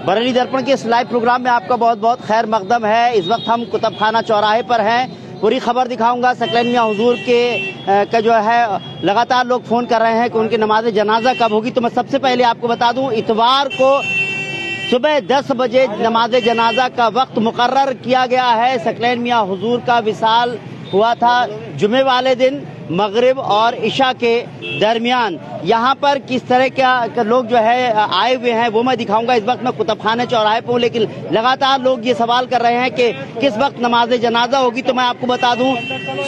बरेली दर्पण के इस लाइव प्रोग्राम में आपका बहुत बहुत खैर मकदम है। इस वक्त हम कुतुब खाना चौराहे पर हैं। पूरी खबर दिखाऊंगा। सकलैन मियां हुजूर के का जो है लगातार लोग फ़ोन कर रहे हैं कि उनकी नमाज जनाजा कब होगी। तो मैं सबसे पहले आपको बता दूं, इतवार को सुबह 10 बजे नमाज जनाजा का वक्त मुकर्रर किया गया है। सकलैन मियां हुजूर का विसाल हुआ था जुमे वाले दिन मगरिब और इशा के दरमियान। यहाँ पर किस तरह का लोग जो है आए हुए हैं वो मैं दिखाऊंगा। इस वक्त मैं कुतुब खाने चौराहे पर हूँ, लेकिन लगातार लोग ये सवाल कर रहे हैं कि किस वक्त नमाज जनाजा होगी। तो मैं आपको बता दूं,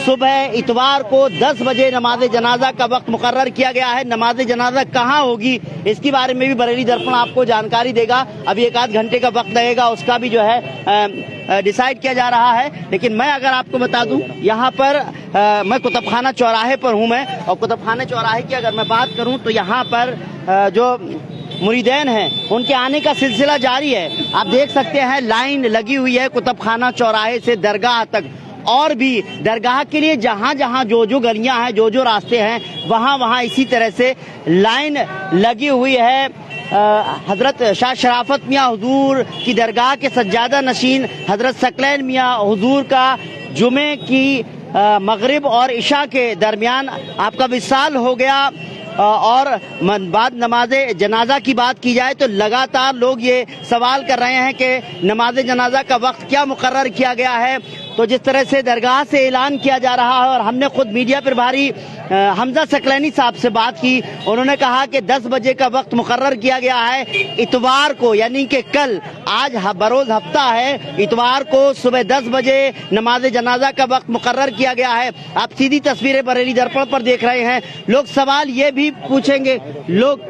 सुबह इतवार को 10 बजे नमाज जनाजा का वक्त मुकर्रर किया गया है। नमाज जनाजा कहाँ होगी इसके बारे में भी बरेली दर्पण आपको जानकारी देगा। अभी एक आध घंटे का वक्त लगेगा, उसका भी जो है डिसाइड किया जा रहा है। लेकिन मैं अगर आपको बता दूं, यहाँ पर मैं कुतुब खाना चौराहे पर हूँ मैं, और कुतुब खाना चौराहे की अगर मैं बात करूं तो यहाँ पर जो मुरीदैन हैं उनके आने का सिलसिला जारी है। आप देख सकते हैं लाइन लगी हुई है कुतुब खाना चौराहे से दरगाह तक, और भी दरगाह के लिए जहाँ जहाँ जो गलियाँ हैं, जो रास्ते हैं, वहाँ इसी तरह से लाइन लगी हुई है। हजरत शाह शराफत मियाँ हुजूर की दरगाह के सज्जादा नशीन हजरत सकलैन मियाँ हुजूर का जुमे की मगरिब और इशा के दरमियान आपका विसाल हो गया। और बाद नमाज जनाजा की बात की जाए तो लगातार लोग ये सवाल कर रहे हैं कि नमाज जनाजा का वक्त क्या मुकर्रर किया गया है। तो जिस तरह से दरगाह से ऐलान किया जा रहा है, और हमने खुद मीडिया प्रभारी हमजा सकलैनी साहब से बात की, उन्होंने कहा कि 10 बजे का वक्त मुकर्रर किया गया है इतवार को, यानी कि कल, आज बरोज हफ्ता है, इतवार को सुबह 10 बजे नमाज जनाजा का वक्त मुकर्रर किया गया है। आप सीधी तस्वीरें बरेली दर्पण पर देख रहे हैं। लोग सवाल ये भी पूछेंगे, लोग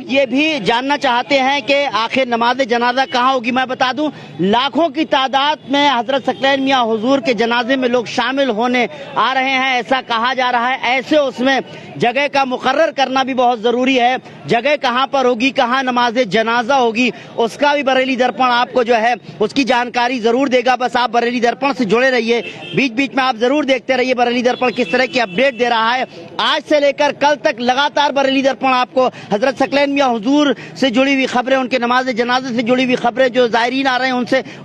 ये भी जानना चाहते हैं कि आखिर नमाज जनाजा कहाँ होगी। मैं बता दूं, लाखों की तादाद में हजरत सकलैन मियां हुजूर के जनाजे में लोग शामिल होने आ रहे हैं, ऐसा कहा जा रहा है। ऐसे उसमें जगह का मुकर्रर करना भी बहुत जरूरी है। जगह कहाँ पर होगी, कहाँ नमाज जनाजा होगी, उसका भी बरेली दर्पण आपको जो है उसकी जानकारी जरूर देगा। बस आप बरेली दर्पण से जुड़े रहिए, बीच बीच में आप जरूर देखते रहिए बरेली दर्पण किस तरह की अपडेट दे रहा है। आज से लेकर कल तक लगातार बरेली दर्पण आपको हजरत सकलैन मियां हुजूर से जुड़ी हुई खबरें, उनके नमाज जनाजे से जुड़ी हुई खबरें, जो ज़ायरीन आ रहे हैं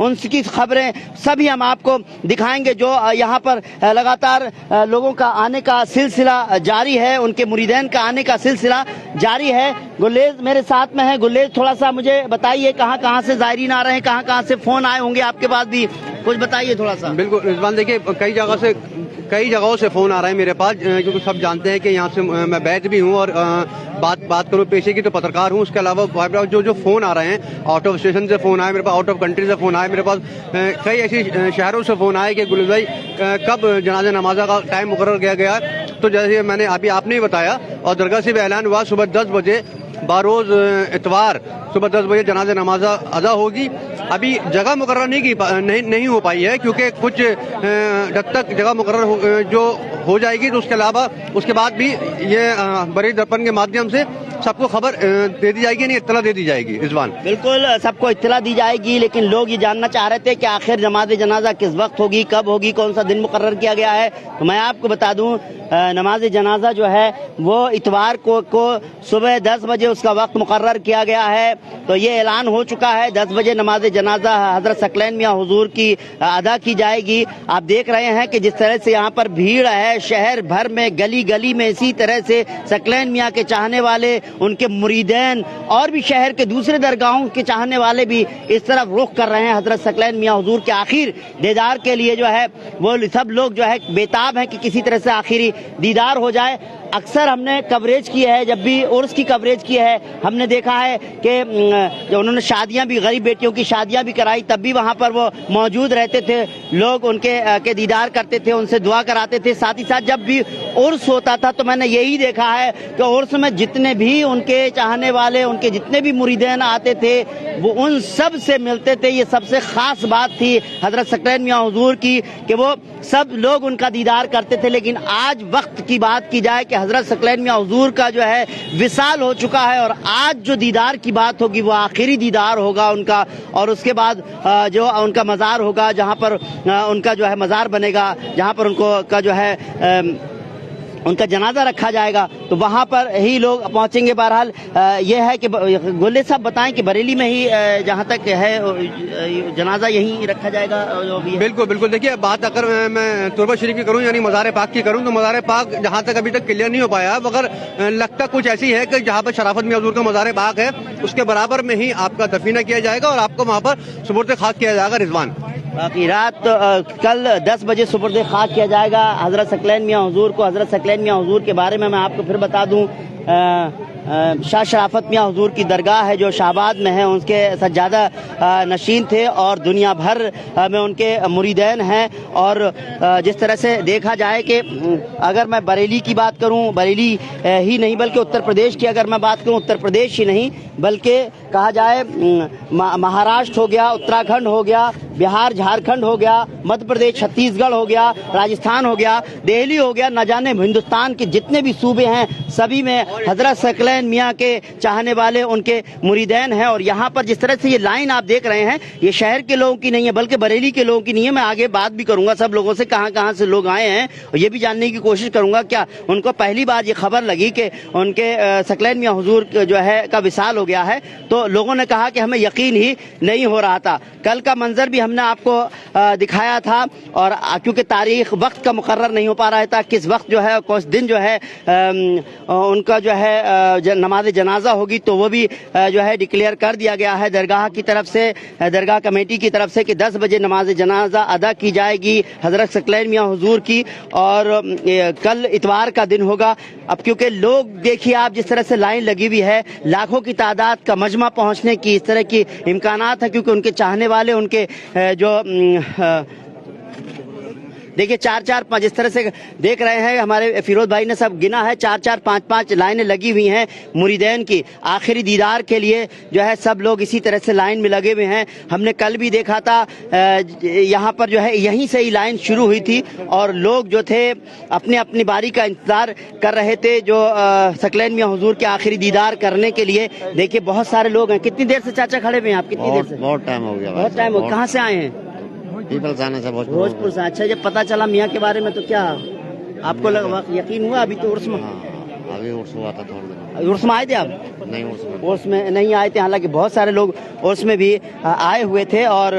उनकी खबरें सभी हम आपको दिखाएंगे। जो यहाँ पर लगातार लोगों का आने का सिलसिला जारी है, उनके मुरीदैन का आने का सिलसिला जारी है। गुलेज मेरे साथ में है। गुलेज, थोड़ा सा मुझे बताइए कहाँ से ज़ायरीन आ रहे हैं, कहाँ से फोन आए होंगे आपके पास भी, कुछ बताइए थोड़ा सा। बिल्कुल रिजवान, देखिए कई जगहों से फोन आ रहा है मेरे पास, क्योंकि सब जानते हैं कि यहाँ से मैं बैठ भी हूँ और बात करूँ पेशे की तो पत्रकार हूँ। उसके अलावा जो फोन आ रहे हैं, आउट ऑफ स्टेशन से फोन आए मेरे पास, आउट ऑफ कंट्री से फोन आए मेरे पास, कई ऐसी शहरों से फोन आए कि गुल भाई कब जनाजा नमाजा का टाइम मुकर्रर किया गया है। तो जैसे मैंने अभी आपने ही बताया, और दरगाह से भी ऐलान हुआ सुबह 10 बजे बारोज इतवार सुबह 10 बजे जनाजा नमाजा अदा होगी। अभी जगह मुकर्रर नहीं हो पाई है, क्योंकि कुछ जब तक जगह मुकर्रर जो हो जाएगी तो उसके अलावा उसके बाद भी ये बरेली दर्पण के माध्यम से सबको खबर दे दी जाएगी, नहीं इत्तला दे दी जाएगी। रिजवान, बिल्कुल सबको इत्तला दी जाएगी, लेकिन लोग ये जानना चाह रहे थे कि आखिर नमाज जनाजा किस वक्त होगी, कब होगी, कौन सा दिन मुकर्रर किया गया है। तो मैं आपको बता दूं, नमाज जनाजा जो है वो इतवार को सुबह 10 बजे उसका वक्त मुकर्रर किया गया है। तो ये ऐलान हो चुका है, 10 बजे नमाज जनाजा हजरत सकलैन मियां हुजूर की अदा की जाएगी। आप देख रहे हैं कि जिस तरह से यहाँ पर भीड़ है, शहर भर में गली गली में इसी तरह से सकलैन मियां के चाहने वाले, उनके मुरीदैन और भी शहर के दूसरे दरगाहों के चाहने वाले भी इस तरफ रुख कर रहे हैं हजरत सकलैन मियां हुजूर के आखिर दीदार के लिए। जो है वो सब लोग जो है बेताब हैं कि किसी तरह से आखिरी दीदार हो जाए। अक्सर हमने कवरेज की है, जब भी उर्स की कवरेज की है, हमने देखा है कि जब उन्होंने शादियां भी, गरीब बेटियों की शादियां भी कराई, तब भी वहां पर वो मौजूद रहते थे, लोग उनके दीदार करते थे, उनसे दुआ कराते थे। साथ ही साथ जब भी उर्स होता था तो मैंने यही देखा है कि उर्स में जितने भी उनके चाहने वाले, उनके जितने भी मुरीदैन आते थे, वो उन सब से मिलते थे। ये सबसे खास बात थी हजरत सकलैन मियां हुजूर की कि वो सब लोग उनका दीदार करते थे। लेकिन आज वक्त की बात की जाए कि हजरत सकलैन मियां हुजूर का जो है विसाल हो चुका है, और आज जो दीदार की बात होगी वो आखिरी दीदार होगा उनका, और उसके बाद जो उनका मज़ार होगा, जहाँ पर उनका जो है मज़ार बनेगा, जहाँ पर उनको का जो है उनका जनाजा रखा जाएगा तो वहाँ पर ही लोग पहुँचेंगे। बहरहाल ये है कि गोले साहब बताएं कि बरेली में ही जहाँ तक है जनाजा यहीं रखा जाएगा जो भी है। बिल्कुल बिल्कुल, देखिए बात अगर मैं तुर्बा शरीफ की करूं यानी मज़ार पाक की करूं तो मज़ार पाक जहां तक अभी तक क्लियर नहीं हो पाया, मगर लगता कुछ ऐसी है कि जहां पर शराफत मियां हुजूर का मज़ार पाक है उसके बराबर में ही आपका दफीना किया जाएगा और आपको वहां पर सुपुर्द खाक किया जाएगा। रिजवान, बाकी रात कल 10 बजे सुपुर्द खाक किया जाएगा हज़रत सकलैन मियां हुजूर को। हज़रत सकलैन मियां हुजूर के बारे में मैं आपको फिर बता दूं, शाह शराफत मियां हुजूर की दरगाह है जो शाहबाद में है, उनके सज्जादा नशीन थे और दुनिया भर में उनके मुरीदैन हैं। और जिस तरह से देखा जाए कि अगर मैं बरेली की बात करूं, बरेली ही नहीं बल्कि उत्तर प्रदेश की अगर मैं बात करूं, उत्तर प्रदेश ही नहीं बल्कि कहा जाए महाराष्ट्र हो गया, उत्तराखंड हो गया, बिहार झारखंड हो गया, मध्य प्रदेश छत्तीसगढ़ हो गया, राजस्थान हो गया, दिल्ली हो गया, न जाने हिंदुस्तान के जितने भी सूबे हैं सभी में हजरत सकलैन मियां के चाहने वाले उनके मुरीदैन हैं। और यहाँ पर जिस तरह से ये लाइन आप देख रहे हैं ये शहर के लोगों की नहीं है बल्कि बरेली के लोगों की नहीं है। मैं आगे बात भी करूंगा सब लोगों से कहाँ कहाँ से लोग आए हैं और ये भी जानने की कोशिश करूंगा क्या उनको पहली बार ये खबर लगी कि उनके सकलैन मियां हुजूर जो है का विसाल हो गया है। तो लोगों ने कहा कि हमें यकीन ही नहीं हो रहा था। कल का मंजर भी हमने आपको दिखाया था और क्योंकि तारीख वक्त का मुकर्रर नहीं हो पा रहा था किस वक्त जो है कुछ दिन जो है उनका जो है नमाज जनाजा होगी तो वो भी जो है डिक्लेयर कर दिया गया है दरगाह की तरफ से, दरगाह कमेटी की तरफ से कि 10 बजे नमाज जनाजा अदा की जाएगी हजरत सकलैन मियां हुजूर की। और कल इतवार का दिन होगा। अब क्योंकि लोग देखिए आप जिस तरह से लाइन लगी हुई है, लाखों की तादाद का मजमा पहुंचने की इस तरह की इम्कानात है क्योंकि उनके चाहने वाले उनके जो देखिए 4-4-5 जिस तरह से देख रहे हैं हमारे फिरोज भाई ने सब गिना है, 4-4 5-5 लाइनें लगी हुई हैं मुरीदैन की आखिरी दीदार के लिए जो है सब लोग इसी तरह से लाइन में लगे हुए हैं। हमने कल भी देखा था यहाँ पर जो है यहीं से ही लाइन शुरू हुई थी और लोग जो थे अपने अपनी बारी का इंतजार कर रहे थे जो सकलैन मियां हुजूर के आखिरी दीदार करने के लिए। देखिए बहुत सारे लोग हैं। कितनी देर से चाचा खड़े हुए हैं आप? कितनी देर से? बहुत टाइम हो गया। बहुत टाइम हो। कहाँ से आए हैं? पीपल जाने से भोजपुर से। अच्छा, जब पता चला मियाँ के बारे में तो क्या आपको लगा, यकीन हुआ? अभी तो उर्स में अभी उर्स हुआ था थोड़ा दिन। उर्स में आए थे आप? नहीं, उर्स में नहीं आए थे, हालांकि बहुत सारे लोग उर्स में भी आए हुए थे। और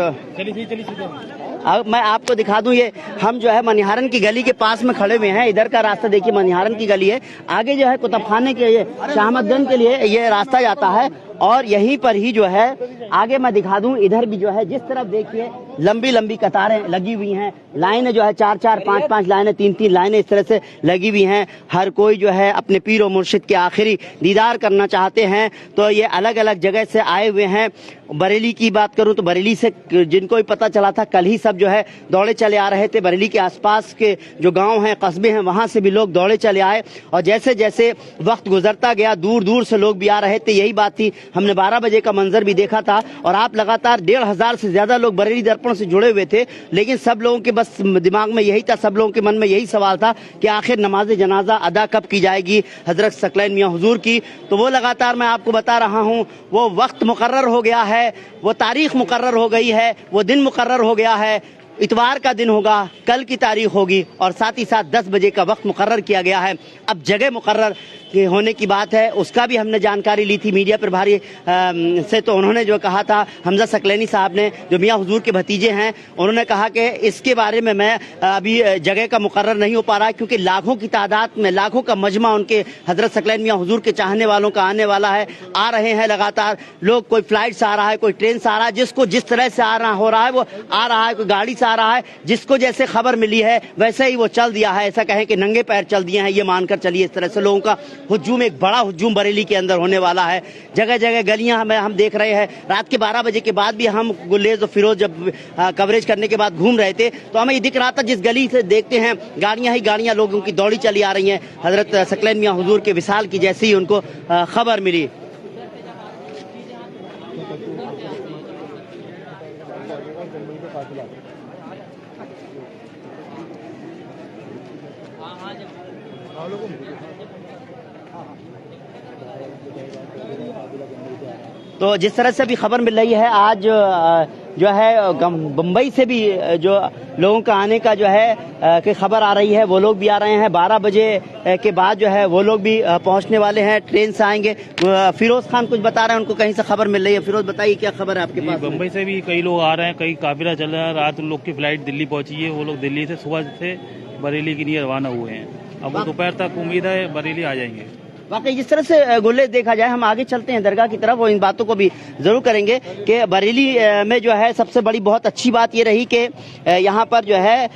अब मैं आपको दिखा दूं ये हम जो है मनिहारन की गली के पास में खड़े हुए हैं। इधर का रास्ता देखिए मनिहारन की गली है, आगे जो है कुतुबखाने के ये शाहमदगंज के लिए ये रास्ता जाता है और यहीं पर ही जो है आगे मैं दिखा दूं इधर भी जो है जिस तरफ देखिए लंबी लंबी कतारें लगी हुई हैं, लाइनें जो है 4-4 5-5 लाइनें 3-3 लाइनें इस तरह से लगी हुई हैं। हर कोई जो है अपने पीर और मुर्शिद के आखिरी दीदार करना चाहते हैं तो ये अलग अलग जगह से आए हुए हैं। बरेली की बात करूं तो बरेली से जिनको भी पता चला था कल ही सब जो है दौड़े चले आ रहे थे। बरेली के आसपास के जो गांव हैं कस्बे हैं वहां से भी लोग दौड़े चले आए और जैसे जैसे वक्त गुजरता गया दूर दूर से लोग भी आ रहे थे। यही बात थी, हमने 12 बजे का मंजर भी देखा था और आप लगातार 1500 से ज्यादा लोग बरेली दर्पण से जुड़े हुए थे। लेकिन सब लोगों के बस दिमाग में यही था, सब लोगों के मन में यही सवाल था कि आखिर नमाज जनाजा अदा कब की जाएगी हजरत सकलैन मियां हुजूर की। तो वो लगातार मैं आपको बता रहा हूं वो वक्त मुकर्रर हो गया है, वो तारीख मुकर्रर हो गई है, वो दिन मुकर्रर हो गया है। इतवार का दिन होगा, कल की तारीख होगी और साथ ही साथ 10 बजे का वक्त मुकर्रर किया गया है। अब जगह मुकर्रर होने की बात है उसका भी हमने जानकारी ली थी मीडिया प्रभारी से। तो उन्होंने जो कहा था हमजा सकलैनी साहब ने जो मियां हुजूर के भतीजे हैं उन्होंने कहा कि इसके बारे में मैं अभी जगह का मुकर्रर नहीं हो पा रहा है क्योंकि लाखों की तादाद में लाखों का मजमा उनके हजरत सकलैन मियां हुजूर के चाहने वालों का आने वाला है। आ रहे हैं लगातार लोग, कोई फ्लाइट से आ रहा है, कोई ट्रेन से आ रहा है, जिसको जिस तरह से आना हो रहा है वो आ रहा है, कोई गाड़ी से आ रहा है, जिसको जैसे खबर मिली है वैसे ही वो चल दिया है। ऐसा कहें कि नंगे पैर चल दिए हैं ये मानकर चलिए। इस तरह से लोगों का हुजूम, एक बड़ा हुजूम बरेली के अंदर होने वाला है। जगह जगह गलियां हम देख रहे हैं। रात के 12 बजे के बाद भी हम गुलेज और फिरोज जब कवरेज करने के बाद घूम रहे थे तो हमें ये दिख रहा था जिस गली से देखते हैं गाड़ियां ही गाड़ियां लोगों की दौड़ी चली आ रही हैं हजरत सकलैन मियां हुजूर के विसाल की जैसे ही उनको खबर मिली। तो जिस तरह से भी खबर मिल रही है आज जो है बम्बई से भी जो लोगों का आने का जो है कि खबर आ रही है, वो लोग भी आ रहे हैं। 12 बजे के बाद जो है वो लोग भी पहुंचने वाले हैं, ट्रेन से आएंगे। फिरोज खान कुछ बता रहे हैं, उनको कहीं से खबर मिल रही है। फिरोज बताइए क्या खबर है आपके पास? बम्बई से भी कई लोग आ रहे हैं, कई काफिला चल रहा है। रात उन लोग की फ्लाइट दिल्ली पहुंची है, वो लोग दिल्ली से सुबह से बरेली के लिए रवाना हुए हैं। अब वो दोपहर तक उम्मीद है बरेली आ जाएंगे। वाकई जिस तरह से गुल्ले देखा जाए, हम आगे चलते हैं दरगाह की तरफ और इन बातों को भी जरूर करेंगे कि बरेली में जो है सबसे बड़ी बहुत अच्छी बात ये रही कि यहाँ पर जो है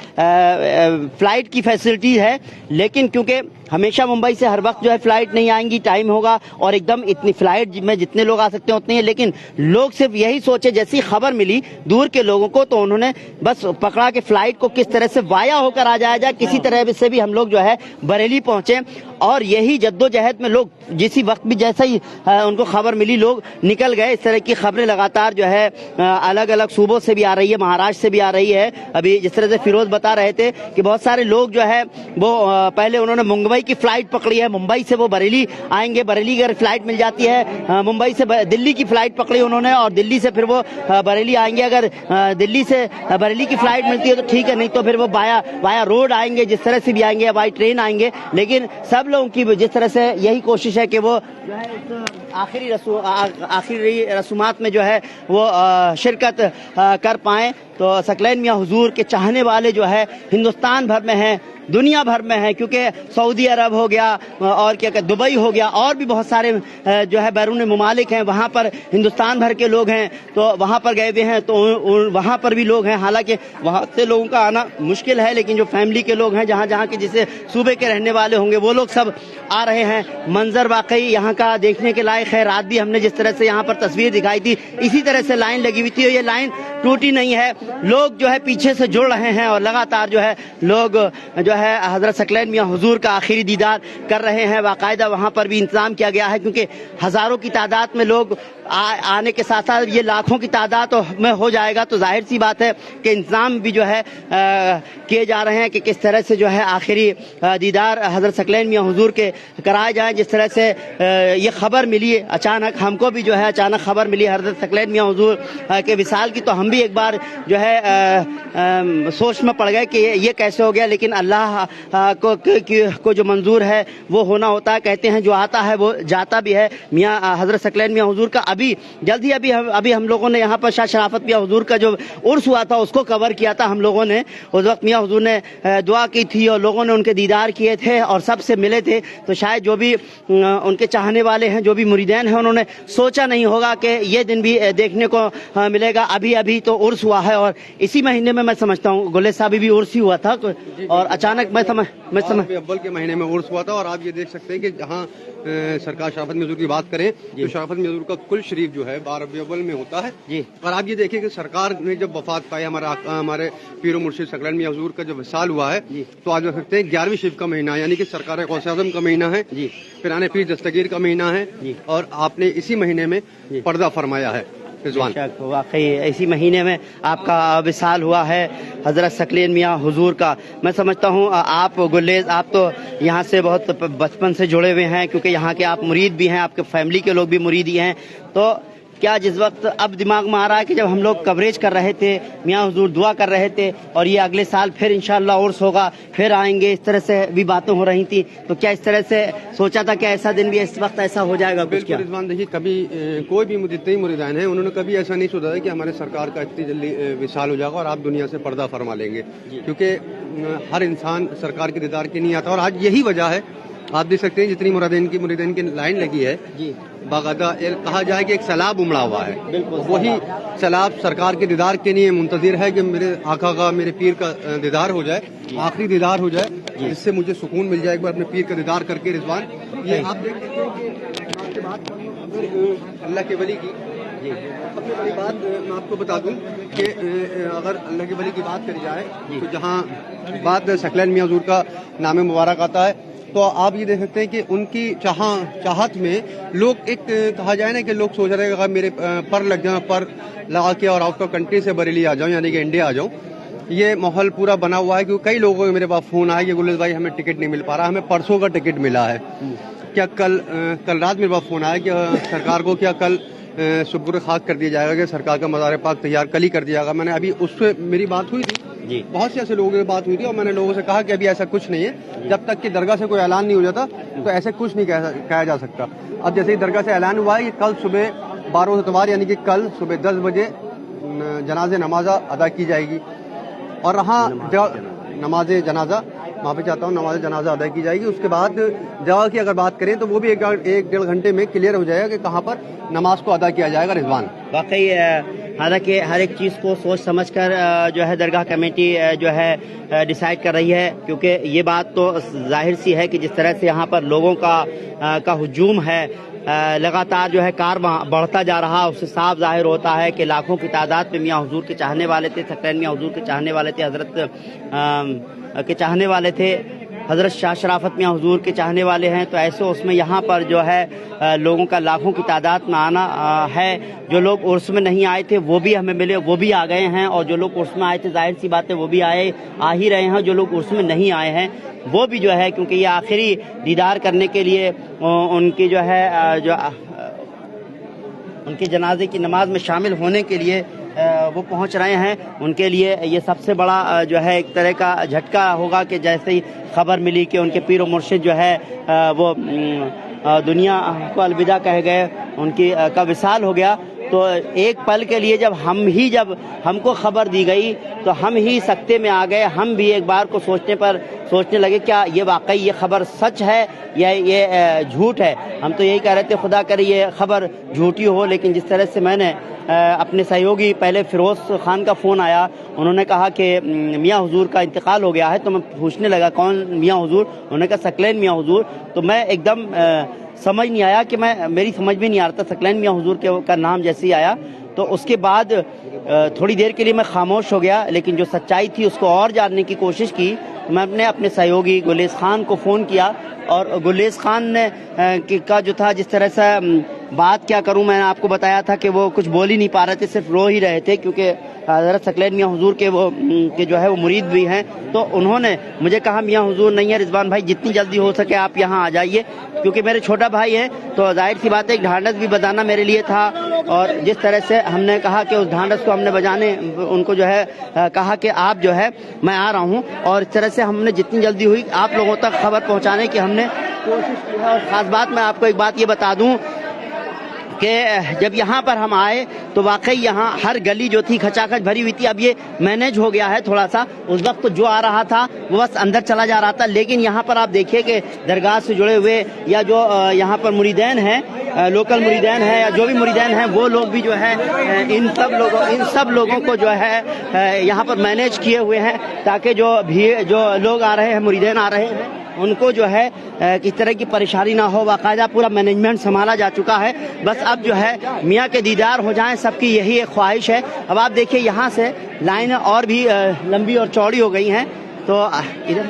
फ्लाइट की फैसिलिटी है, लेकिन क्योंकि हमेशा मुंबई से हर वक्त जो है फ्लाइट नहीं आएंगी, टाइम होगा और एकदम इतनी फ्लाइट में जितने लोग आ सकते हैं उतने हैं। लेकिन लोग सिर्फ यही सोचे, जैसी खबर मिली दूर के लोगों को तो उन्होंने बस पकड़ा कि फ्लाइट को किस तरह से वाया होकर आ जाया जाए, किसी तरह से भी हम लोग जो है बरेली पहुंचे। और यही जद्दोजहद में लोग जिसी वक्त भी जैसा ही उनको खबर मिली लोग निकल गए। इस तरह की खबरें लगातार जो है अलग अलग सूबों से भी आ रही है, महाराष्ट्र से भी आ रही है। अभी जिस तरह से फिरोज बता रहे थे कि बहुत सारे लोग जो है वो पहले उन्होंने मुंबई की फ्लाइट पकड़ी है, मुंबई से वो बरेली आएंगे, बरेली की अगर फ्लाइट मिल जाती है, मुंबई से दिल्ली की फ्लाइट पकड़ी उन्होंने और दिल्ली से फिर वो बरेली आएंगे। अगर दिल्ली से बरेली की फ्लाइट मिलती है तो ठीक है, नहीं तो फिर वो वाया रोड आएंगे, जिस तरह से भी आएंगे या बाई ट्रेन आएंगे। लेकिन सब लोगों की जिस तरह से यही कोशिश है कि वो जो है इस आखिरी रसूमात में जो है वो शिरकत कर पाएं। तो सकलैन मियां हुजूर के चाहने वाले जो है हिंदुस्तान भर में हैं, दुनिया भर में है, क्योंकि सऊदी अरब हो गया और क्या कहते दुबई हो गया और भी बहुत सारे जो है बैरून मुमालिक हैं, वहाँ पर हिंदुस्तान भर के लोग हैं तो वहाँ पर गए हुए हैं, तो वहाँ पर भी लोग हैं। हालांकि वहाँ से लोगों का आना मुश्किल है, लेकिन जो फैमिली के लोग हैं जहाँ जहाँ के जिसे सूबे के रहने वाले होंगे वो लोग सब आ रहे हैं। मंजर वाकई यहाँ का देखने के लायक है। रात भी हमने जिस तरह से यहाँ पर तस्वीर दिखाई थी, इसी तरह से लाइन लगी हुई थी और ये लाइन टूटी नहीं है। लोग जो है पीछे से जुड़ रहे हैं और लगातार जो है लोग जो है हजरत सकलैन मियां हुजूर का आखिरी दीदार कर रहे हैं। बाकायदा वहाँ पर भी इंतजाम किया गया है, क्योंकि हजारों की तादाद में लोग आने के साथ साथ ये लाखों की तादाद में हो जाएगा, तो जाहिर सी बात है कि इंतजाम भी जो है किए जा रहे हैं कि किस तरह से जो है आखिरी दीदार हजरत सकलैन मियां हुजूर के कराए जाएं। जिस तरह से ये खबर मिली अचानक, हमको भी जो है अचानक खबर मिली हजरत सकलैन मियां हुजूर के विसाल की, तो हम भी एक बार जो है सोच में पड़ गए कि ये कैसे हो गया। लेकिन अल्लाह को जो मंजूर है वो होना होता है। कहते हैं जो आता है वो जाता भी है। मियां हजरत सकलैन मियां हुजूर का अभी जल्द ही अभी हम लोगों ने यहाँ पर शाह शराफत मियां हुजूर का जो उर्स हुआ था उसको कवर किया था हम लोगों ने। उस वक्त मियां हुजूर ने दुआ की थी और लोगों ने उनके दीदार किए थे और सबसे मिले थे। तो शायद जो भी उनके चाहने वाले हैं, जो भी मुरीदैन हैं, उन्होंने सोचा नहीं होगा कि ये दिन भी देखने को मिलेगा। अभी तो उर्स हुआ है और इसी महीने में मैं समझता हूँ गुल्ले साहब भी उर्स ही हुआ था और अचानक मैं समझ अव्वल के महीने में उर्स हुआ था। और आप ये देख सकते हैं कि जहाँ सरकार शराफत मियां हुजूर की बात करें तो शराफत मियां हुजूर का कुल शरीफ जो है 12 रबीउल अव्वल में होता है जी। और आप ये देखिए कि सरकार ने जब वफात पाई, हमारे पीरो मुर्शिद सकलैन मियां हुजूर का जब विसाल हुआ है तो आज देख सकते हैं 11वीं शरीफ का महीना, यानी कि सरकार गौसे आज़म का महीना है, पिराने पीर दस्तगीर का महीना है और आपने इसी महीने में पर्दा फरमाया है। वाकई इसी महीने में आपका विसाल हुआ है हजरत सकलैन मियां हुजूर का। मैं समझता हूँ आप गुल्लेज, आप तो यहाँ से बहुत बचपन से जुड़े हुए हैं, क्योंकि यहाँ के आप मुरीद भी हैं, आपके फैमिली के लोग भी मुरीद ही हैं। तो क्या जिस वक्त अब दिमाग में आ रहा है कि जब हम लोग कवरेज कर रहे थे, मियां हुजूर दुआ कर रहे थे और ये अगले साल फिर इंशाअल्लाह उर्स होगा, फिर आएंगे, इस तरह से भी बातें हो रही थी, तो क्या इस तरह से सोचा था कि ऐसा दिन भी इस वक्त ऐसा हो जाएगा? बिल्कुल रिजवान, देखिए कभी कोई भी जितने ही मुरीदान हैं उन्होंने कभी ऐसा नहीं सोचा था कि हमारे सरकार का इतनी जल्दी विसाल हो जाएगा और आप दुनिया से पर्दा फरमा लेंगे, क्योंकि हर इंसान सरकार के दीदार के नहीं आता। और आज यही वजह है, आप देख सकते हैं जितनी मुरीदान की लाइन लगी है, बाकायदा कहा जाए कि एक सैलाब उमड़ा हुआ है। वही सैलाब सरकार के दीदार के लिए मुंतजिर है कि मेरे आका का, मेरे पीर का दीदार हो जाए, आखिरी दीदार हो जाए, जिससे मुझे सुकून मिल जाए एक बार अपने पीर का दीदार करके। रिजवान, ये आप देख सकते हैं कि आपसे बात करूं अल्लाह के वली की, सबसे बड़ी बात मैं आपको बता दूं कि अगर अल्लाह के वली की बात करी जाए तो जहाँ बात सकलैन मियां हुजूर का नाम मुबारक आता है, तो आप ये देख सकते हैं कि उनकी चाहत में लोग एक कहा जाए ना कि लोग सोच रहे हैं कि मेरे पर लग जाए, पर लगा के और आउट ऑफ कंट्री से बरेली आ जाऊं, यानी कि इंडिया आ जाऊं। ये माहौल पूरा बना हुआ है, क्योंकि कई लोगों के मेरे पास फोन आया कि गुल्लेज भाई हमें टिकट नहीं मिल पा रहा, हमें परसों का टिकट मिला है, क्या कल रात मेरे पास फोन आया कि सरकार को क्या कल سپرد خاک کر دیا جائے گا کہ سرکار کا مزار پاک تیار کل ہی کر دیا گا. میں نے ابھی اس سے میری بات ہوئی تھی جی بہت سے ایسے لوگوں سے بات ہوئی تھی اور میں نے لوگوں سے کہا کہ ابھی ایسا کچھ نہیں ہے, جب تک کہ درگاہ سے کوئی اعلان نہیں ہو جاتا تو ایسے کچھ نہیں کہا جا سکتا. اب جیسے ہی درگاہ سے اعلان ہوا ہے کہ کل صبح 12 اتوار یعنی کہ کل صبح 10 بجے جنازے نماز ادا کی جائے گی اور وہاں نماز جنازہ معافی چاہتا ہوں نماز جنازہ ادا کی جائے گی. اس کے بعد جگہ کی اگر بات کریں تو وہ بھی ایک ڈیڑھ گھنٹے میں کلیئر ہو جائے گا کہ کہاں پر نماز کو ادا کیا جائے گا. رضوان واقعی حالانکہ ہر ایک چیز کو سوچ سمجھ کر جو ہے درگاہ کمیٹی جو ہے ڈیسائیڈ کر رہی ہے, کیونکہ یہ بات تو ظاہر سی ہے کہ جس طرح سے یہاں پر لوگوں کا ہجوم ہے, لگاتار جو ہے کارواں بڑھتا جا رہا, اس سے صاف ظاہر ہوتا ہے کہ لاکھوں کی تعداد میں میاں حضور کے چاہنے والے تھے, سکلین میاں حضور کے چاہنے والے تھے, حضرت کے چاہنے والے تھے, حضرت شاہ شرافت میاں حضور کے چاہنے والے ہیں. تو ایسے اس میں یہاں پر جو ہے لوگوں کا لاکھوں کی تعداد میں آنا ہے. جو لوگ عرس میں نہیں آئے تھے وہ بھی ہمیں ملے, وہ بھی آ گئے ہیں, اور جو لوگ عرس میں آئے تھے ظاہر سی بات ہے وہ بھی آ ہی رہے ہیں. جو لوگ عرس میں نہیں آئے ہیں وہ بھی جو ہے کیونکہ یہ آخری دیدار کرنے کے لیے ان کی جو ہے ان کے جنازے کی نماز میں شامل ہونے کے لیے وہ پہنچ رہے ہیں. ان کے لیے یہ سب سے بڑا جو ہے ایک طرح کا جھٹکا ہوگا کہ جیسے ہی خبر ملی کہ ان کے پیر و مرشد جو ہے وہ دنیا کو الوداع کہہ گئے, ان کی کا وصال ہو گیا, تو ایک پل کے لیے جب ہم کو خبر دی گئی تو ہم ہی سکتے میں آ گئے. ہم بھی ایک بار کو سوچنے لگے کیا یہ واقعی یہ خبر سچ ہے یا یہ جھوٹ ہے. ہم تو یہی کہہ رہے تھے خدا کرے یہ خبر جھوٹی ہو, لیکن جس طرح سے میں نے اپنے سہیوگی پہلے فیروز خان کا فون آیا, انہوں نے کہا کہ میاں حضور کا انتقال ہو گیا ہے, تو میں پوچھنے لگا کون میاں حضور, انہوں نے کہا سکلین میاں حضور. تو میں ایک دم سمجھ نہیں آیا کہ میری سمجھ میں نہیں آ رہا تھا سکلین میاں حضور کا نام جیسے ہی آیا. تو اس کے بعد تھوڑی دیر کے لیے میں خاموش ہو گیا, لیکن جو سچائی تھی اس کو اور جاننے کی کوشش کی. میں نے اپنے سہیوگی گلیز خان کو فون کیا, اور گلیز خان نے کا جو تھا جس طرح سے بات کیا کروں, میں نے آپ کو بتایا تھا کہ وہ کچھ بول ہی نہیں پا رہے تھے, صرف رو ہی رہے تھے, کیونکہ حضرت سکلین میاں حضور کے جو ہے وہ مرید بھی ہیں. تو انہوں نے مجھے کہا میاں حضور نہیں ہے رضوان بھائی, جتنی جلدی ہو سکے آپ یہاں آ جائیے, کیونکہ میرے چھوٹا بھائی ہے. تو ظاہر سی بات ہے ایک ڈھانڈس بھی بجانا میرے لیے تھا, اور جس طرح سے ہم نے کہا کہ اس ڈھانڈس کو ہم نے بجانے ان کو جو ہے کہا کہ آپ جو ہے میں آ رہا ہوں, اور اس طرح سے ہم نے جتنی جلدی ہوئی آپ لوگوں تک خبر پہنچانے کی ہم نے کوشش کی ہے. اور خاص بات میں آپ کو ایک بات یہ بتا دوں کہ جب یہاں پر ہم آئے تو واقعی یہاں ہر گلی جو تھی کھچاکھچ بھری ہوئی تھی. اب یہ مینیج ہو گیا ہے تھوڑا سا, اس وقت جو آ رہا تھا وہ بس اندر چلا جا رہا تھا, لیکن یہاں پر آپ دیکھیے کہ درگاہ سے جڑے ہوئے یا جو یہاں پر مریدین ہیں, لوکل مریدین ہیں یا جو بھی مریدین ہیں, وہ لوگ بھی جو ہے ان سب لوگوں کو جو ہے یہاں پر مینیج کیے ہوئے ہیں, تاکہ جو لوگ آ رہے ہیں مریدین آ رہے ہیں ان کو جو ہے کس طرح کی پریشانی نہ ہو. باقاعدہ پورا مینجمنٹ سنبھالا جا چکا ہے, بس اب جو ہے میاں کے دیدار ہو جائیں, سب کی یہی ایک خواہش ہے. اب آپ دیکھیے یہاں سے لائنیں اور بھی لمبی اور چوڑی ہو گئی ہیں, تو ادھر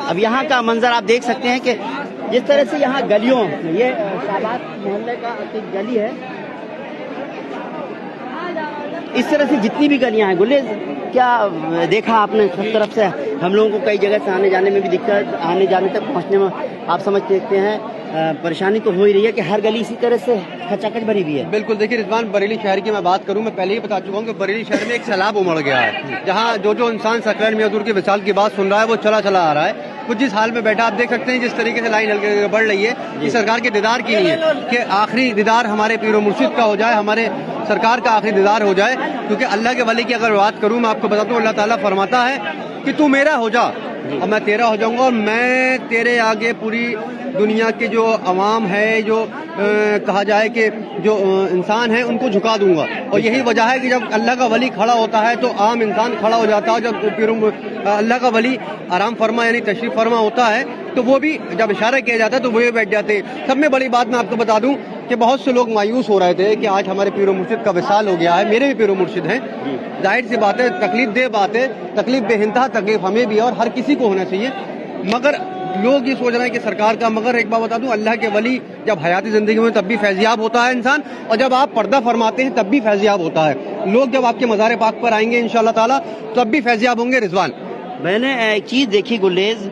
اب یہاں کا منظر آپ دیکھ سکتے ہیں کہ جس طرح سے یہاں گلیوں, یہ شہباز محلے کا ایک گلی ہے, اس طرح سے جتنی بھی گلیاں ہیں. گلیز کیا دیکھا آپ نے, سب طرف سے ہم لوگوں کو کئی جگہ سے آنے جانے میں بھی دقت, آنے جانے تک پہنچنے میں آپ سمجھ سکتے ہیں پریشانی تو ہو ہی رہی ہے کہ ہر گلی اسی طرح سے کھچاکھچ بھری ہوئی ہے. بالکل, دیکھیے رضوان بریلی شہر کی میں بات کروں, میں پہلے ہی بتا چکا ہوں کہ بریلی شہر میں ایک سیلاب امڑ گیا ہے, جہاں جو انسان سکلین میاں حضور کے وصال کی بات سن رہا ہے وہ چلا آ رہا ہے. کچھ جس حال میں بیٹھا آپ دیکھ سکتے ہیں جس طریقے سے لائن ہلکے بڑھ رہی ہے, یہ سرکار کے دیدار کی نہیں ہے کہ آخری دیدار ہمارے پیر و مرشد کا ہو جائے, ہمارے سرکار کا آخری دیدار ہو جائے. کیونکہ اللہ کے ولی کی اگر بات کروں, میں آپ کو بتاتا ہوں, اللہ تعالیٰ فرماتا ہے کہ تو میرا ہو جا اور میں تیرا ہو جاؤں گا, اور میں تیرے آگے پوری دنیا کے جو عوام ہے, جو کہا جائے کہ جو انسان ہیں, ان کو جھکا دوں گا. اور یہی وجہ ہے کہ جب اللہ کا ولی کھڑا ہوتا ہے تو عام انسان کھڑا ہو جاتا ہے. جب اللہ کا ولی آرام فرما یعنی تشریف فرما ہوتا ہے تو وہ بھی جب اشارہ کیا جاتا ہے تو وہ بھی بیٹھ جاتے ہیں. سب میں بڑی بات میں آپ کو بتا دوں کہ بہت سے لوگ مایوس ہو رہے تھے کہ آج ہمارے پیر و مرشد کا وصال ہو گیا ہے. میرے بھی پیر و مرشد ہیں, ظاہر سی بات ہے تکلیف دہ بات ہے, تکلیف بے انتہا تکلیف ہمیں بھی اور ہر کسی کو ہونا چاہیے. مگر لوگ یہ سوچ رہے ہیں کہ سرکار کا, مگر ایک بات بتا دوں, اللہ کے ولی جب حیاتی زندگی میں تب بھی فیضیاب ہوتا ہے انسان, اور جب آپ پردہ فرماتے ہیں تب بھی فیضیاب ہوتا ہے. لوگ جب آپ کے مزار پاک پر آئیں گے انشاءاللہ تعالی تب بھی فیضیاب ہوں گے. رضوان, میں نے ایک چیز دیکھی گلیز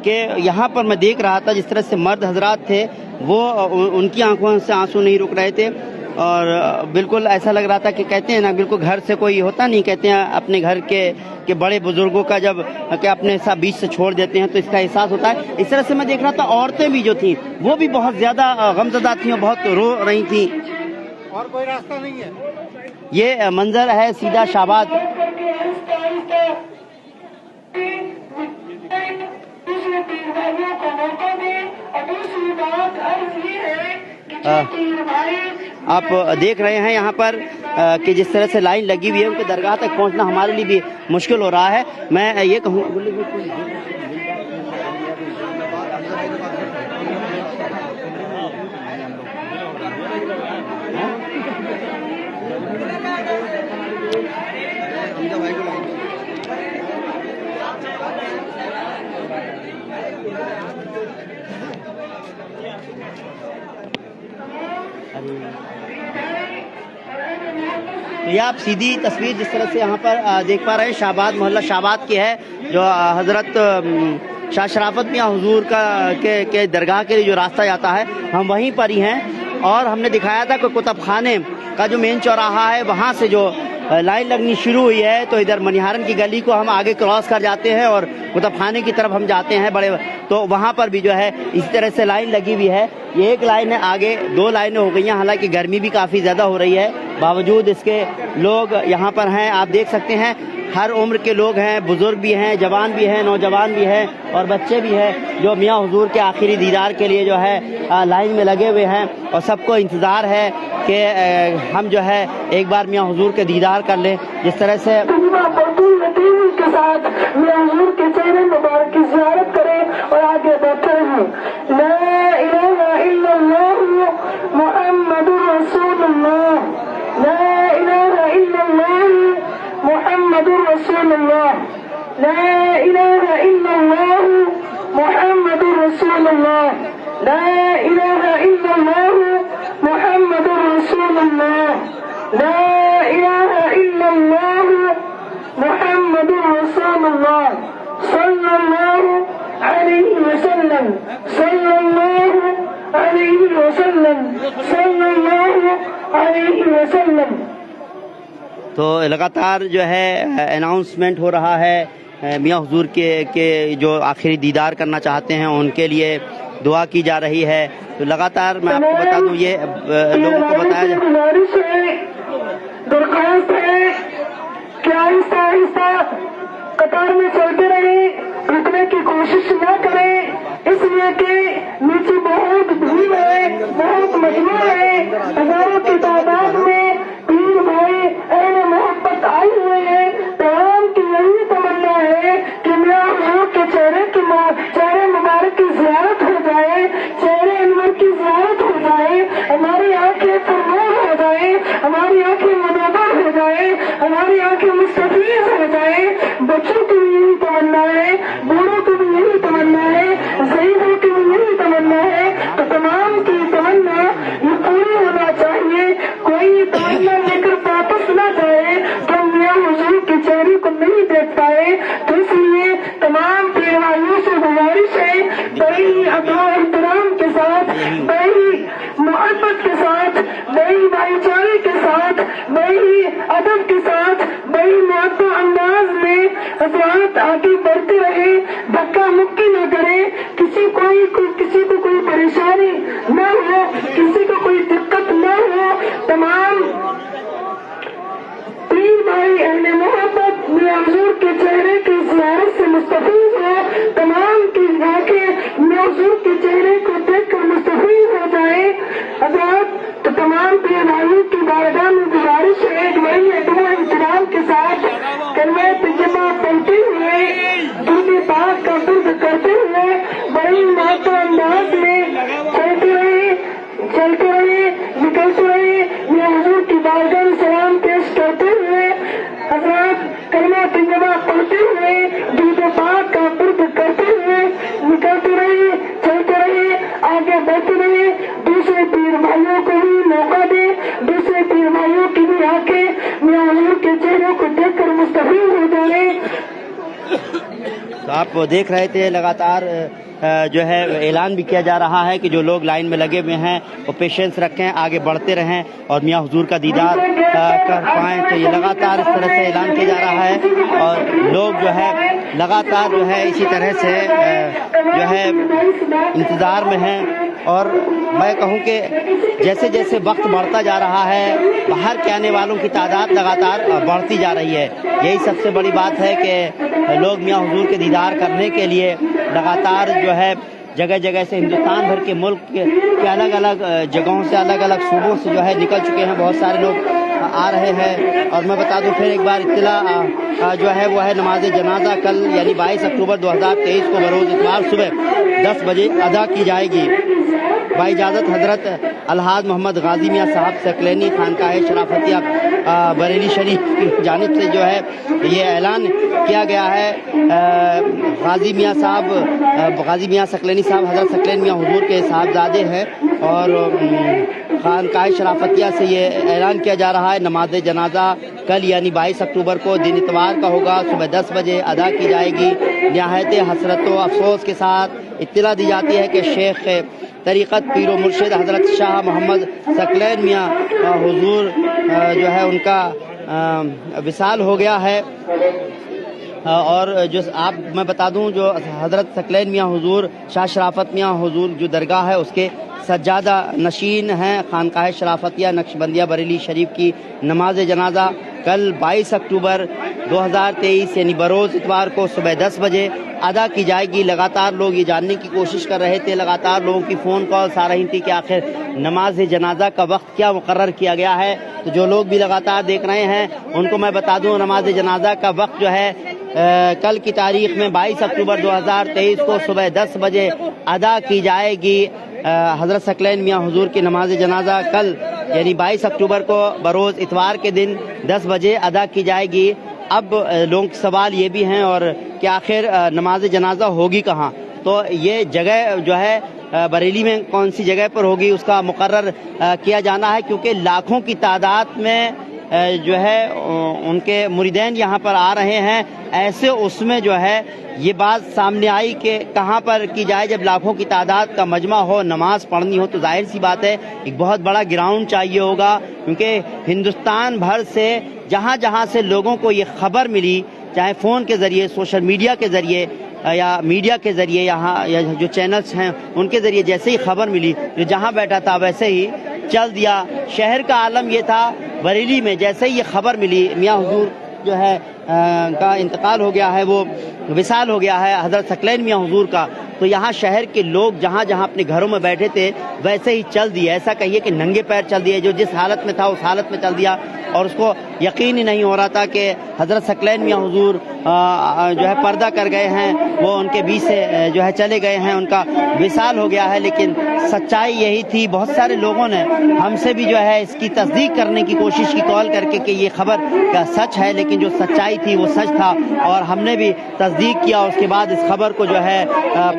کہ یہاں پر میں دیکھ رہا تھا جس طرح سے مرد حضرات تھے وہ ان کی آنکھوں سے آنسو نہیں رک رہے تھے اور بالکل ایسا لگ رہا تھا کہ کہتے ہیں نا بالکل گھر سے کوئی ہوتا نہیں، کہتے ہیں اپنے گھر کے بڑے بزرگوں کا جب کہ اپنے ساتھ بیچ سے چھوڑ دیتے ہیں تو اس کا احساس ہوتا ہے. اس طرح سے میں دیکھ رہا تھا عورتیں بھی جو تھیں وہ بھی بہت زیادہ غمزدہ تھیں اور بہت رو رہی تھیں. اور کوئی راستہ نہیں ہے. یہ منظر ہے سیدھا شہباد. آپ دیکھ رہے ہیں یہاں پر کہ جس طرح سے لائن لگی ہوئی ہے ان کے درگاہ تک پہنچنا ہمارے لیے بھی مشکل ہو رہا ہے. میں یہ کہوں یہ آپ سیدھی تصویر جس طرح سے یہاں پر دیکھ پا رہے ہیں شہباد محلہ شہباد کی ہے جو حضرت شاہ شرافت میاں حضور کے درگاہ کے لیے جو راستہ جاتا ہے ہم وہیں پر ہی ہیں. اور ہم نے دکھایا تھا کہ کتب خانے کا جو مین چوراہا ہے وہاں سے جو لائن لگنی شروع ہوئی ہے تو ادھر منیہارن کی گلی کو ہم آگے کراس کر جاتے ہیں اور کتب خانے کی طرف ہم جاتے ہیں بڑے تو وہاں پر بھی جو ہے اسی طرح سے لائن لگی ہوئی ہے. یہ ایک لائن ہے، آگے 2 لائنیں ہو گئی ہیں. حالانکہ گرمی بھی کافی زیادہ ہو رہی ہے باوجود اس کے لوگ یہاں پر ہیں. آپ دیکھ سکتے ہیں ہر عمر کے لوگ ہیں، بزرگ بھی ہیں، جوان بھی ہیں، نوجوان بھی ہیں اور بچے بھی ہیں جو میاں حضور کے آخری دیدار کے لیے جو ہے لائن میں لگے ہوئے ہیں اور سب کو انتظار ہے کہ ہم جو ہے ایک بار میاں حضور کے دیدار کر لیں. جس طرح سے کے ساتھ میاں حضور کے چہرے مبارک کی زیارت کریں اور آگے بیٹھے ہیں. لا الہ الا اللہ محمد رسول اللہ. لا الہ الا اللہ محمد رسول اللہ. لا الہ الا اللہ محمد رسول اللہ. لا الہ الا اللہ محمد رسول اللہ. لا الہ الا اللہ محمد رسول اللہ. صلی اللہ علیہ وسلم. صلی اللہ علیہ وسلم. صلی اللہ علیہ وسلم. تو لگاتار جو ہے اناؤنسمنٹ ہو رہا ہے میاں حضور کے جو آخری دیدار کرنا چاہتے ہیں ان کے لیے دعا کی جا رہی ہے. تو لگاتار میں آپ کو بتا دوں یہ لوگوں کو بتایا درخواست ہے کہ آہستہ آہستہ قطار میں چلتے رہیں، رکنے کی کوشش نہ کریں، اس لیے کہ نیچے بہت بھیڑ ہے، بہت مجموع ہے، ہزاروں کی تعداد میں پیر بھائی اہل محبت آئے ہوئے ہیں. تمام کی یہی تمنا ہے کہ میاں حضور کے چہرے مبارک کی زیارت ہو جائے، چہرے انور کی زیارت ہو جائے، ہماری آنکھیں پرنور ہو جائے، ہماری آنکھیں منور ہو جائے، ہماری آنکھیں مستفیض ہو جائے. بچوں کی بھی یہی تمنا ہے، بوڑھوں کی بھی یہی تمنا ہے، ضعیفوں کی بھی یہی تمنا ہے. تو تمام کی تمنا یہ پوری ہونا چاہیے. کوئی تمنا لے کر واپس نہ جائے تو میاں حضور کے چہرے کو نہیں دیکھ پائے. تو اس لیے تمام پیر بھائیوں سے گزارش ہے بڑی احترام کے ساتھ، بڑی محبت کے ساتھ، بڑی بھائی چارے کے ساتھ، بڑی ادب کے ساتھ، بڑی معطر انداز میں حضرات آگے بڑھتے رہے، دھکا مکی نہ کرے، کسی کو کوئی پریشانی نہ ہو، کسی کو کوئی دقت نہ ہو. تمام پیر بھائی اہل محبت میاں حضور کے چہرے کی زیارت سے مستفیض ہو، تمام کی آنکھیں میاں حضور کے چہرے کو دیکھ کر مستفیض ہو جائے. حضرات تو تمام پیر بھائیوں کی بارگاہ میں گزارش ہے کہ بڑی ادب احترام کے ساتھ کلمہ طیبہ پڑھتے ہوئے، درود پاک کا درد کرتے ہوئے بڑی معطر انداز میں چلتے رہے، نکلتے رہے. میاں حضور کی بارگاہ میں سلام پیش کرتے ہوئے حضرات کلمہ طیبہ پڑھتے ہوئے، درود پاک کا درد کرتے ہوئے نکلتے رہے، چلتے رہے، آگے بڑھتے رہے. دوسرے پیر بھائیوں کو بھی موقع دے، دوسرے پیر بھائیوں کی بھی آنکھیں میاں حضور کے چہروں کو دیکھ کر مستفیض ہو جائے. تو آپ دیکھ رہے تھے لگاتار جو ہے اعلان بھی کیا جا رہا ہے کہ جو لوگ لائن میں لگے ہوئے ہیں وہ پیشنس رکھیں, آگے بڑھتے رہیں اور میاں حضور کا دیدار کر پائیں. تو یہ لگاتار اس طرح سے اعلان کیا جا رہا ہے اور لوگ جو ہے لگاتار جو ہے اسی طرح سے جو ہے انتظار میں ہیں. اور میں کہوں کہ جیسے جیسے وقت بڑھتا جا رہا ہے باہر کے آنے والوں کی تعداد لگاتار بڑھتی جا رہی ہے. یہی سب سے بڑی بات ہے کہ لوگ میاں حضور کے دیدار کرنے کے لیے لگاتار جو ہے جگہ جگہ سے ہندوستان بھر کے ملک کے الگ الگ جگہوں سے الگ الگ صوبوں سے جو ہے نکل چکے ہیں. بہت سارے لوگ آ رہے ہیں. اور میں بتا دوں پھر ایک بار اطلاع جو ہے وہ ہے نماز جنازہ کل یعنی 22 اکتوبر 2023 کو بروز اتوار صبح 10 بجے ادا کی جائے گی. باجازت حضرت الحاج محمد غازی میاں صاحب سکلینی خانقاہ شرافتیہ بریلی شریف کی جانب سے جو ہے یہ اعلان کیا گیا ہے. غازی میاں سکلینی صاحب حضرت سکلین میاں حضور کے صاحبزادے ہیں اور خانقاہ شرافتیہ سے یہ اعلان کیا جا رہا ہے نماز جنازہ کل یعنی 22 اکتوبر کو دن اتوار کا ہوگا, صبح 10 بجے ادا کی جائے گی. نہایت حسرت و افسوس کے ساتھ اطلاع دی جاتی ہے کہ شیخ طریقت پیر و مرشد حضرت شاہ محمد سکلین میاں حضور جو ہے ان کا وصال ہو گیا ہے. اور جو میں بتا دوں جو حضرت سکلین میاں حضور شاہ شرافت میاں حضور جو درگاہ ہے اس کے سجادہ نشین ہیں. خانقاہ شرافتیہ نقشبندیہ بریلی شریف کی نماز جنازہ کل 22 اکتوبر 2023 یعنی بروز اتوار کو صبح 10 بجے ادا کی جائے گی. لگاتار لوگ یہ جاننے کی کوشش کر رہے تھے, لگاتار لوگوں کی فون کالس آ رہی تھی کہ آخر نماز جنازہ کا وقت کیا مقرر کیا گیا ہے. تو جو لوگ بھی لگاتار دیکھ رہے ہیں ان کو میں بتا دوں نماز جنازہ کا وقت جو ہے کل کی تاریخ میں 22 اکتوبر 2023 کو صبح 10 بجے ادا کی جائے گی. حضرت سکلین میاں حضور کی نماز جنازہ کل یعنی 22 اکتوبر کو بروز اتوار کے دن 10 بجے ادا کی جائے گی. اب لوگوں کے سوال یہ بھی ہیں اور کہ آخر نماز جنازہ ہوگی کہاں. تو یہ جگہ جو ہے بریلی میں کون سی جگہ پر ہوگی اس کا مقرر کیا جانا ہے, کیونکہ لاکھوں کی تعداد میں جو ہے ان کے مریدین یہاں پر آ رہے ہیں. ایسے اس میں جو ہے یہ بات سامنے آئی کہ کہاں پر کی جائے. جب لاکھوں کی تعداد کا مجمع ہو, نماز پڑھنی ہو تو ظاہر سی بات ہے ایک بہت بڑا گراؤنڈ چاہیے ہوگا, کیونکہ ہندوستان بھر سے جہاں جہاں سے لوگوں کو یہ خبر ملی, چاہے فون کے ذریعے, سوشل میڈیا کے ذریعے یا میڈیا کے ذریعے, یہاں یا جو چینلز ہیں ان کے ذریعے جیسے ہی خبر ملی جو جہاں بیٹھا تھا ویسے ہی چل دیا. شہر کا عالم یہ تھا بریلی میں جیسے ہی یہ خبر ملی میاں حضور جو ہے کا انتقال ہو گیا ہے, وہ وصال ہو گیا ہے حضرت سکلین میاں حضور کا, تو یہاں شہر کے لوگ جہاں جہاں اپنے گھروں میں بیٹھے تھے ویسے ہی چل دیے. ایسا کہیے کہ ننگے پیر چل دیے, جو جس حالت میں تھا اس حالت میں چل دیا. اور اس کو یقین ہی نہیں ہو رہا تھا کہ حضرت سکلین میاں حضور جو ہے پردہ کر گئے ہیں, وہ ان کے بیچ سے جو ہے چلے گئے ہیں, ان کا وصال ہو گیا ہے. لیکن سچائی یہی تھی. بہت سارے لوگوں نے ہم سے بھی جو ہے اس کی تصدیق کرنے کی کوشش کی کال کر کے کہ یہ خبر کیا سچ ہے, لیکن جو سچائی تھی وہ سچ تھا. اور ہم نے بھی تصدیق کیا, اس کے بعد اس خبر کو جو ہے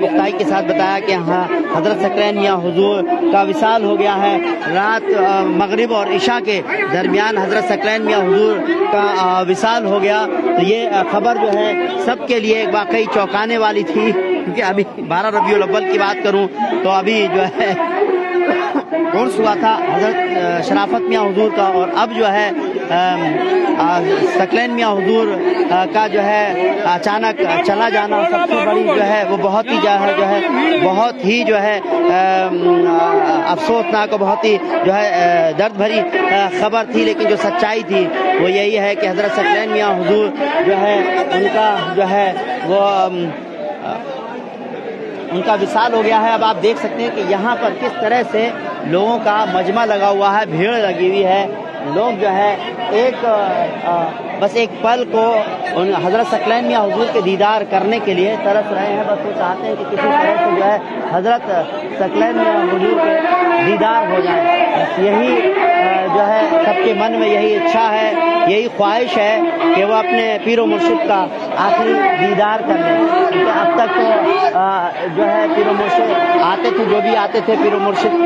پختگی کے ساتھ بتایا کہ ہاں حضرت سکلین میاں حضور کا وصال ہو گیا ہے. رات مغرب اور عشاء کے درمیان حضرت سکلین میاں حضور کا وصال ہو گیا. تو یہ خبر جو ہے سب کے لیے واقعی چونکانے والی تھی, کیونکہ ابھی 12 ربیع الاول کی بات کروں تو ابھی جو ہے عرس ہوا تھا حضرت شرافت میاں حضور کا, اور اب جو ہے سکلین میاں حضور کا جو ہے اچانک چلا جانا سب سے بڑی جو ہے وہ بہت ہی جو ہے افسوسناک اور بہت ہی جو ہے درد بھری خبر تھی. لیکن جو سچائی تھی وہ یہی ہے کہ حضرت سکلین میاں حضور جو ہے ان کا جو ہے وہ ان کا وصال ہو گیا ہے. اب آپ دیکھ سکتے ہیں کہ یہاں پر کس طرح سے لوگوں کا مجمع لگا ہوا ہے, بھیڑ لگی ہوئی ہے. لوگ جو ہے بس ایک پل کو حضرت سکلین میاں حضور کے دیدار کرنے کے لیے ترس رہے ہیں. بس وہ چاہتے ہیں کہ کسی طرح سے جو ہے حضرت سکلین میاں حضور کے دیدار ہو جائیں. بس یہی جو ہے سب کے من میں یہی اچھا ہے, یہی خواہش ہے کہ وہ اپنے پیر و مرشد کا آخری دیدار کر لیں. کیونکہ اب تک تو جو ہے پیر و مرشد آتے تھے, جو بھی آتے تھے پیر و مرشد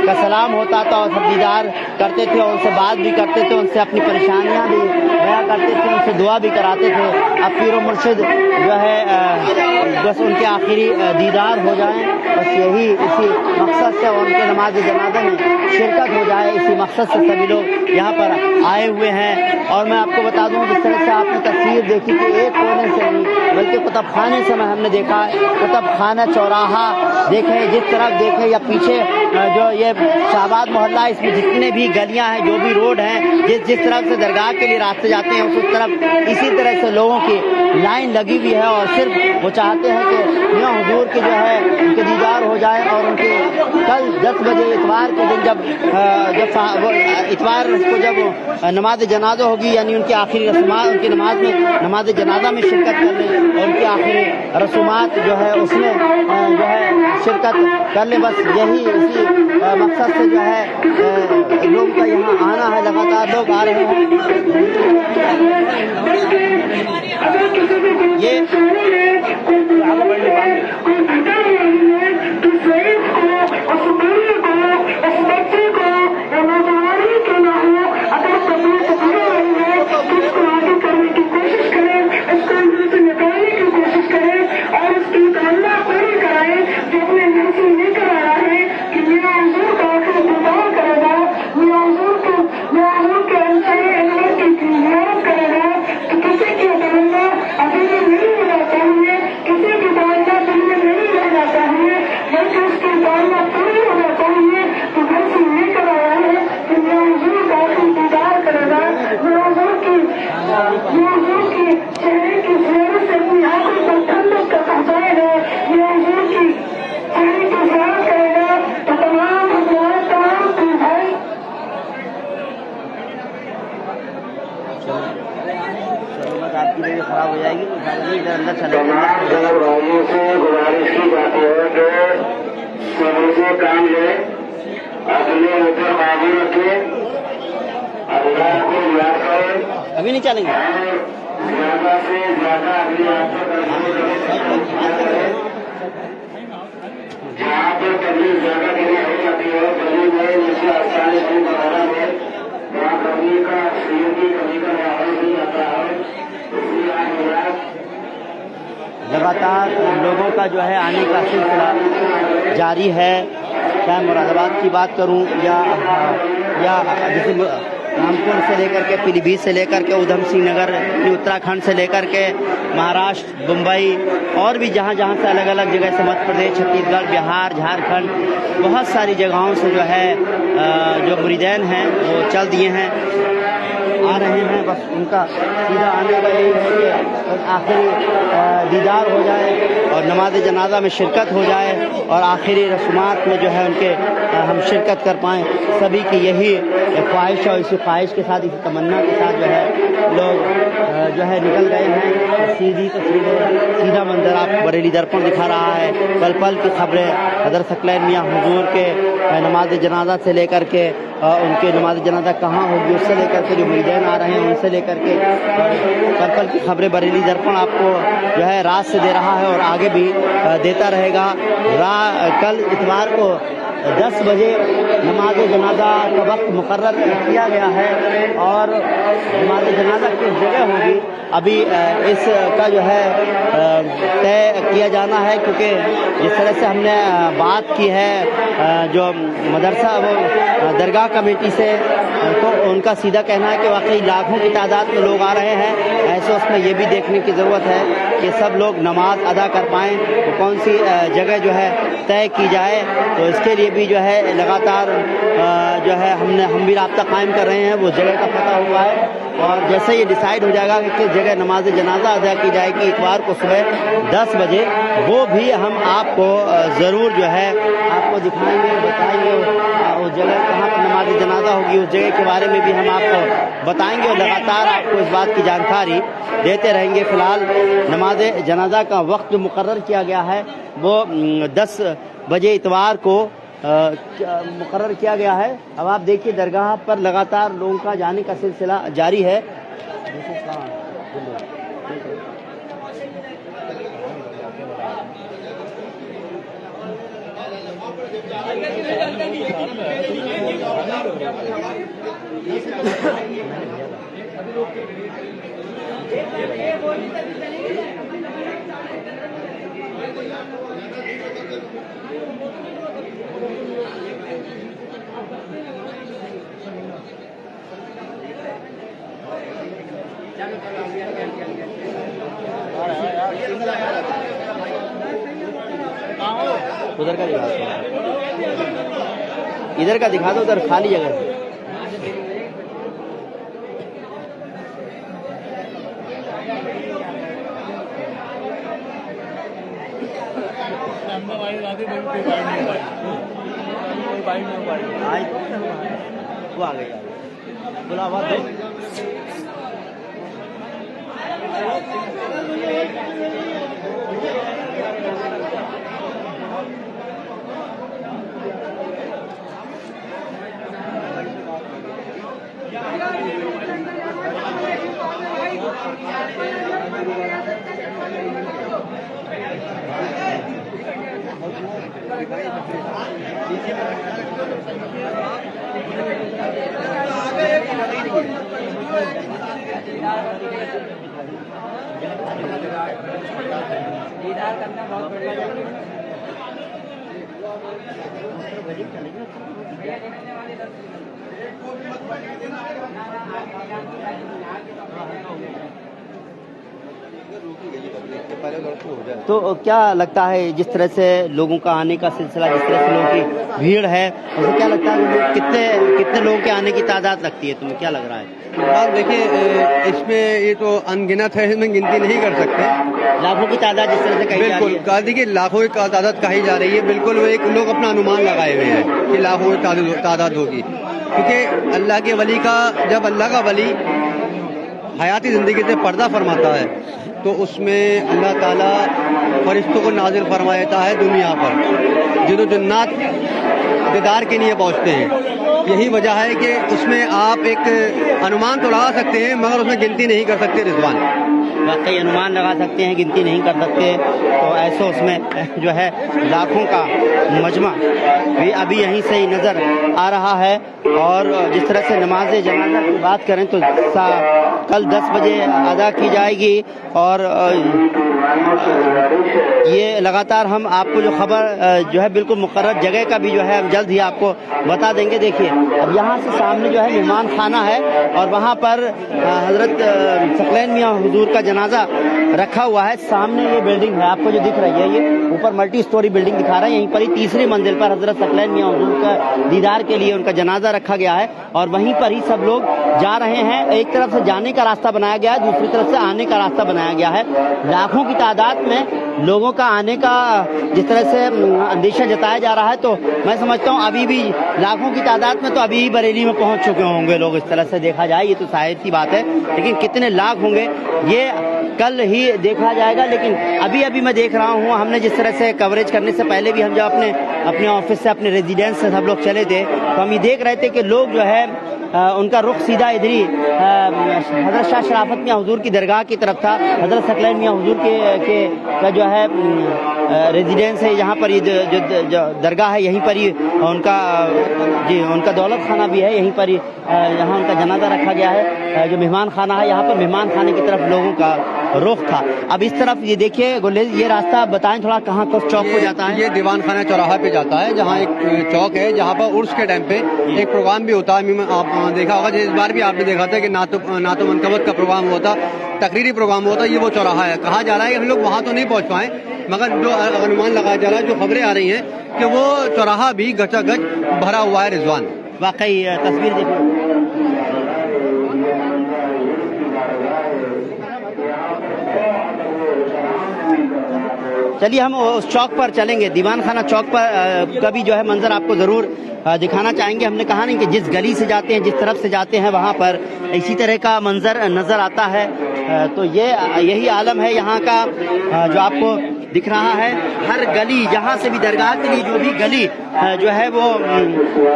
کا سلام ہوتا تھا اور سب دیدار کرتے تھے اور ان سے بات بھی کرتے تھے, ان سے اپنی پریشانیاں بھی गया करते थे, उनसे दुआ भी कराते थे। अब पीर व मुर्शिद जो है बस उनके आखिरी दीदार हो जाएं, बस यही इसी मकसद से उनके नमाज जनाजा में शिरकत हो जाए, इसी मकसद से सभी लोग यहाँ पर आए हुए हैं। और मैं आपको बता दूं, जिस तरह से आपने तस्वीर देखी कि एक कोने से नहीं बल्कि कुतुब खाने से हमने देखा, कुतुब खाना चौराहा देखे, जिस तरफ देखे या पीछे जो ये शाहबाद मोहल्ला, इसमें जितने भी गलियां हैं, जो भी रोड हैं, जिस तरफ से दरगाह के लिए रास्ते जाते हैं उस तरफ इसी तरह से लोगों की लाइन लगी हुई है। और सिर्फ वो चाहते हैं कि मियां हुजूर की जो है उनके दीदार हो जाए और उनके कल 10 बजे इतवार के दिन जब इतवार को जब नमाज जनाजा होगी, यानी उनकी आखिरी रस्मात, उनकी नमाज जनाजा में शिरकत कर लें और उनकी आखिरी रस्मात जो है उसमें जो है शिरकत कर लें। बस यही इसी मकसद से जो है लोग का यहाँ आना है, लगातार लोग आ रहे हैं। ये आपकी जगह खराब हो जाएगी तो इधर अंदर चले भाइयों से गुजारिश की जाती है कि सभी से काम ले, अपने ऊपर काबू रखे, अल्लाह को याद करें। अभी नहीं चलेंगे, ज्यादा से ज्यादा अपने आप जहाँ पर तकलीफ ज्यादा देने हो जाती है, गली में जैसे आसानी से वगैरह में वहाँ कमी का सीएम की कमी का माहौल नहीं आता है। लगातार लोगों का जो है आने का सिलसिला जारी है। चाहे मुरादाबाद की बात करूं या जैसे रामपुर से लेकर के पीलीभीत से लेकर के उधम सिंह नगर, उत्तराखंड से लेकर के महाराष्ट्र, मुंबई और भी जहां जहां से अलग अलग जगह से मध्य प्रदेश, छत्तीसगढ़, बिहार, झारखंड, बहुत सारी जगहों से जो है जो मुरीदैन हैं वो चल दिए हैं, आ रहे हैं। बस उनका सीधा आने का यही है कि बस आखिरी दीदार हो जाए और नमाज जनाजा में शिरकत हो जाए और आखिरी रस्मात में जो है उनके हम शिरकत कर पाएँ। सभी की यही ख्वाहिश और इसी ख्वाहिश के साथ, इसी तमन्ना के साथ जो है लोग जो है निकल गए हैं। सीधी तस्वीरें, सीधा मंजर आप बरेली दर्पण दिखा रहा है। पल पल की खबरें हज़रत सकलैन मियां हुजूर के नमाज जनाजा से लेकर के उनके नमाज जनाजा कहाँ होगी उससे लेकर के जो मुरीदैन आ रहे हैं उनसे लेकर के पल पल की खबरें बरेली दर्पण आपको जो है रात से दे रहा है और आगे भी देता रहेगा। कल इतवार को 10 बजे नमाज जनाजा का वक्त मुकर्रर किया गया है और नमाज जनाजा किस जगह होगी अभी इसका जो है तय किया जाना है, क्योंकि जिस तरह से हमने बात की है जो मदरसा वो दरगाह कमेटी से, तो उनका सीधा कहना है कि वाकई लाखों की तादाद में लोग आ रहे हैं। ऐसे उसमें ये भी देखने की ज़रूरत है कि सब लोग नमाज अदा कर पाएँ, तो कौन सी जगह जो है तय की जाए। तो इसके लिए भी जो है लगातार जो है हम भी राब्ता कायम कर रहे हैं। वो जगह का पता हुआ है और जैसे ये डिसाइड हो जाएगा कि किस जगह नमाज जनाजा अदा की जाएगी इतवार को सुबह 10 बजे, वो भी हम आपको ज़रूर जो है आपको दिखाएंगे, बताएंगे। उस जगह कहाँ पर नमाज जनाजा होगी उस जगह के बारे में भी हम आपको बताएंगे और लगातार आपको इस बात की जानकारी देते रहेंगे। फ़िलहाल नमाज जनाजा का वक्त जो मुकर्रर किया गया है वो 10 बजे इतवार को मुकर्रर किया गया है। अब आप देखिए दरगाह पर लगातार लोगों का जाने का सिलसिला जारी है। उधर का दिखा दो, इधर का दिखा दो, उधर खाली जगह है। वो आ गई, बोला आवाज दो। तो क्या लगता है जिस तरह से लोगों का आने का सिलसिला, जिस तरह से लोगों की भीड़ है, उसे क्या लगता है कितने लोगों के आने की तादाद लगती है, तुम्हें क्या लग रहा है? बात देखिए, इसमें ये तो अनगिनत है, इसमें गिनती नहीं कर सकते। लाखों की तादाद जिस तरह से कही जा रही है। बिल्कुल, देखिए लाखों की तादाद कही जा रही है, बिल्कुल वो एक लोग अपना अनुमान लगाए हुए हैं कि लाखों की तादाद होगी, क्योंकि अल्लाह के वली का, जब अल्लाह का वली हयाती जिंदगी से पर्दा फरमाता है तो उसमें अल्लाह ताला फरिश्तों को नाजिल फरमा देता है दुनिया पर, जिन्हों जन्नात दीदार के लिए पहुंचते हैं। यही वजह है कि उसमें आप एक अनुमान तो लगा सकते हैं, मगर उसमें गिनती नहीं कर सकते रिजवान। वाकई अनुमान लगा सकते हैं, गिनती नहीं कर सकते। तो ऐसा उसमें जो है लाखों का मजमा भी अभी यहीं से ही नज़र आ रहा है। और जिस तरह से नमाज जनाजा की बात करें तो कल 10 बजे अदा की जाएगी और ये लगातार हम आपको जो खबर जो है बिल्कुल मुकर्रर जगह का भी जो है हम जल्द ही आपको बता देंगे। देखिए अब यहाँ से सामने जो है मेहमान खाना है और वहाँ पर हजरत सकलैन मियाँ हुजूर का जनाजा रखा हुआ है। सामने ये बिल्डिंग है आपको जो दिख रही है, ये ऊपर मल्टी स्टोरी बिल्डिंग दिखा रहा है। यहीं पर ही तीसरी मंजिल पर हजरत सकलैन मियाँ हुजूर का दीदार के लिए उनका जनाजा रखा गया है और वहीं पर ही सब लोग जा रहे हैं। एक तरफ से जाने का रास्ता बनाया गया है, दूसरी तरफ से आने का रास्ता बनाया गया है। लाखों की तादाद में लोगों का आने का जिस तरह से अंदेशा जताया जा रहा है, तो मैं समझता हूँ अभी भी लाखों की तादाद में तो अभी ही बरेली में पहुंच चुके होंगे लोग। इस तरह से देखा जाए ये तो शायद की बात है, लेकिन कितने लाख होंगे ये कल ही देखा जाएगा। लेकिन अभी मैं देख रहा हूँ, हमने जिस तरह से कवरेज करने से पहले भी हम जब अपने ऑफिस से अपने रेजिडेंस से सब लोग चले थे तो हम ये देख रहे थे कि लोग जो है उनका रुख सीधा इधर ही हजरत शाह शराफत मियाँ हुजूर की दरगाह की तरफ था। हजरत सकलैन मियाँ हुजूर का जो है रेजिडेंस है, यहाँ पर जो दरगाह है यहीं पर ही उनका दौलत खाना भी है, यहीं पर ही यहाँ उनका जनाजा रखा गया है। जो मेहमान खाना है यहाँ पर मेहमान खाने की तरफ लोगों का रुख था। अब इस तरफ ये देखिए गुलेज, ये रास्ता बताएं थोड़ा कहाँ किस चौक को जाता है? ये दीवान खाना चौराहा पे जाता है, जहाँ एक चौक है जहाँ पर उर्स के टाइम पे एक प्रोग्राम भी होता है। आप देखा होगा, इस बार भी आपने देखा था कि नातो मनकबत का प्रोग्राम हुआ था, तकरीरी प्रोग्राम हुआ था। ये वो चौराहा है। कहा जा रहा है कि हम लोग वहाँ तो नहीं पहुँच पाए, मगर जो अनुमान लगाया जा रहा है, जो खबरें आ रही हैं कि वो चौराहा भी गचागच भरा हुआ है रिजवान। वाकई तस्वीर देखो, चलिए हम उस चौक पर चलेंगे, दीवान खाना चौक पर का भी जो है मंजर आपको जरूर दिखाना चाहेंगे। हमने कहा नहीं कि जिस गली से जाते हैं, जिस तरफ से जाते हैं, वहाँ पर इसी तरह का मंजर नजर आता है। तो यही आलम है यहाँ का जो आपको दिख रहा है। हर गली, जहाँ से भी दरगाह के लिए जो भी गली जो है वो